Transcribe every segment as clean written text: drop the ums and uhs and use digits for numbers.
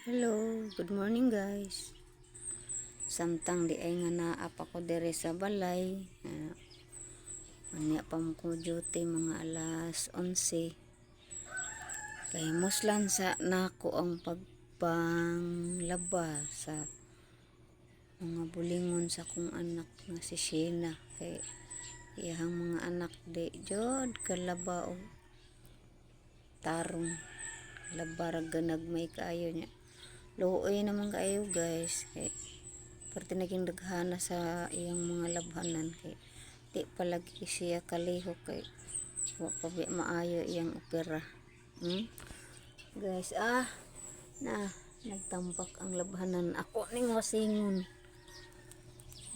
Hello, good morning guys. Samtang di ay nga naapa ko dire sa balay. Anya pa mo ko duty mga alas 11. Kay muslan sa nako ang pagpanglaba sa mga bulingon sa kong anak nga si Sheena. Kay iyang mga anak di jod kalaba og tarong. Labarag ganagmay kaayo niya. Luoy naman kayo guys, kay parte naging daghana sa iyang mga labhanan, kay di palagi siya kalihok, kay wa pa maayo iyang opera. Guys, nagtambak ang labhanan ako ning wasingon.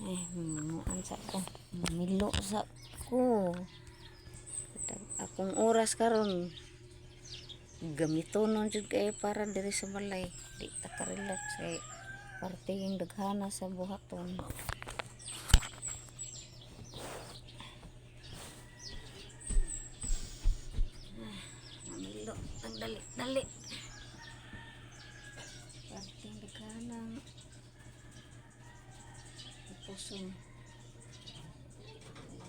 Manuan sa ko, milo sa ko. Akong oras karon gamiton jud kay para diri sa balay, di ta ka relax kay parte yung daghana sa buhaton. Mamilo ang dali parte yung daghana puson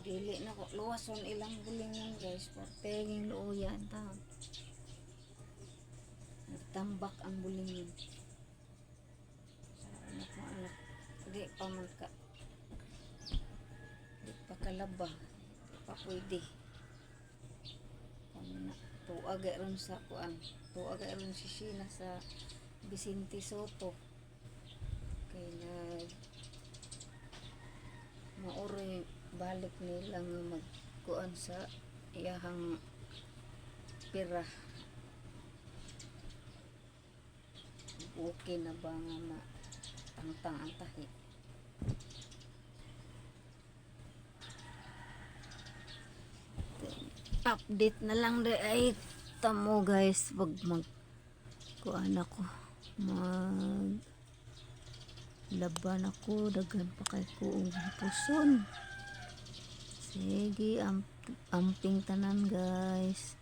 dili na ko luwason ilang bulingan guys, parte yung luoyan ta. Nagtambak ang bulingin sa anak mo anak. Di pa man ka, di pa kalaba, di pa pwede. Tuaga ron sa kuan, tuaga ron si Sheena sa Vicente Soto. Kaya mauri balik nila nga magkuan sa iyahang pira. Okay na ba nga tangtang ang tahi? Update na lang de ay tamo guys, wag kuan ako mag laban ako, daghan pa kay kuong puson. Sige, amping tanan guys.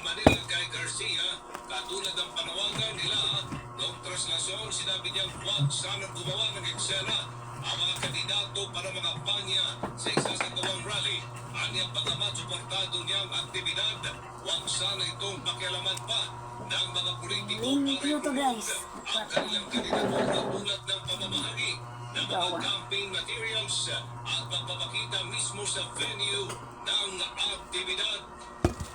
Manila kay Garcia, katulad ng panawagan nila noong traslasyon, sinabi niyang huwag sanang gumawa ng eksena ang mga kandidato para makapanya sa isasagawang rally. Anyang pagkamat suportado niyang aktibidad, huwag sana itong pakialaman pa ng mga politiko para i-promote ang kanilang kandidatura tulad ng pamamahagi ng mga campaign materials at pagpapakita mismo sa venue ng aktibidad.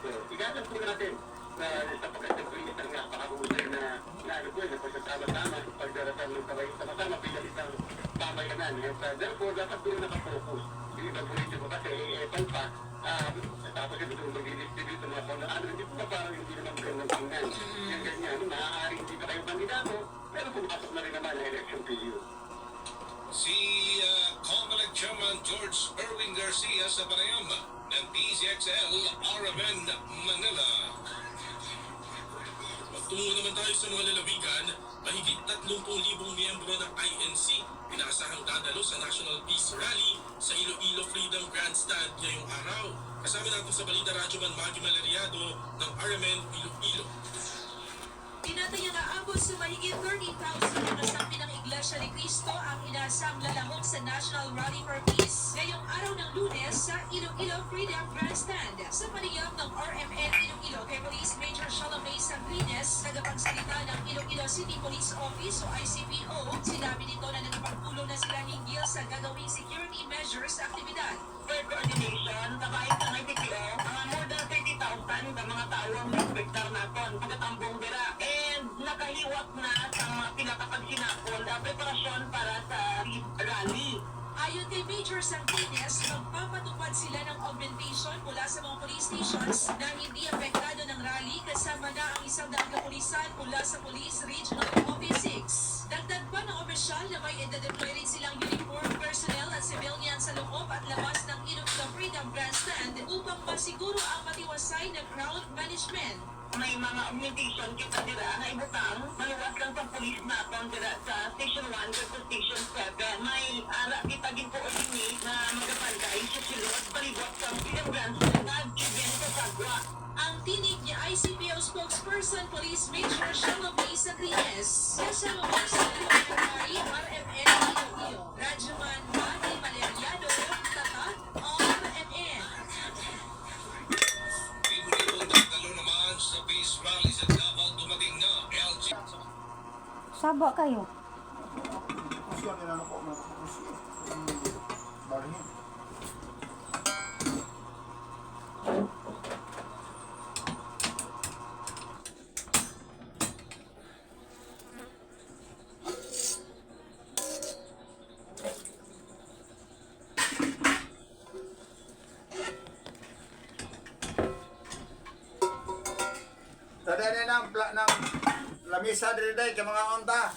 Igatag po natin na sa pagkakasagpulit ang napakahusay na naalukoy na pagsasama-sama sa pagdarasal ng sabay sama-sama bilang isang pamayanan. Therefore, dapat po nakapokus. Yung ibang politiko kasi palpa, tapos ito itong mag-distribute ng mga pondaan. Hindi po ba parang hindi naman ganun tingnan? Yung ganyan, maaaring hindi pa kayo kandidato, pero pumasok na rin naman ang election period. Si Comelec Chairman George Erwin Garcia sa panayam ng PCXL RMN Manila. Magtungo naman tayo sa mga lalawigan. Mahigit 30,000 miyembro ng INC inaasahang dadalo sa National Peace Rally sa Iloilo Freedom Grandstand ngayong araw. Kasama natin sa Balita Radyo Man Maggie Malariado ng RMN Iloilo. Tinatayang aabot sa mahigit 30,000 na kasampi ng Iglesia ni Cristo ang inaasang lalahok sa National Rally for Peace ngayong araw ng Lunes sa Iloilo Freedom Grandstand. Sa panayam ng RMN Iloilo kay Police Major Shalomay Sangrines, tagapagsalita ng Iloilo City Police Office o ICPO, sinabi nito na nagpagpulong na sila hinggil sa gagawing security measures sa aktibidad. For coordination, kabahin sa ICPO, mga more than 30,000 na mga tao ang inspektar natin pagkatambong dira. And nakahiwat na sa mga pinakapagsinakol na preparasyon para sa rally. Ayon kay Major Sangrines, magpapatupad sila ng augmentation mula sa mga police stations na hindi apektado ng rally kasama na ang 100 kapulisan mula sa Police Regional Office 6. Dagdag pa ng opisyal na may ida-deploy rin silang uniform personnel at civilian sa loob at labas ng Iloilo Freedom Grandstand upang masiguro ang matiwasay na crowd management. May mga augmentation kita dira na ibutang maluwas lang sa police natin dira sa Station 1 to Station 7. May ara kita gin-coordinate na magapantay sa silod palibot sa Freedom Grandstand at event sa Sagwa. Ang tinig ni ICPO spokesperson Spokesperson Police Major Shama B. Sacrines, kasama po sa Secretary RMN Iloilo, Radyoman Manny Valeriano, Tatat, RMN. Libo-libong dadalo naman sa peace rally sa Davao dumating na LG. Saba kayo. Kasi ang inano ko, nakapokus yung barhin. Tadaan ng lamisa diri day kay mga unta.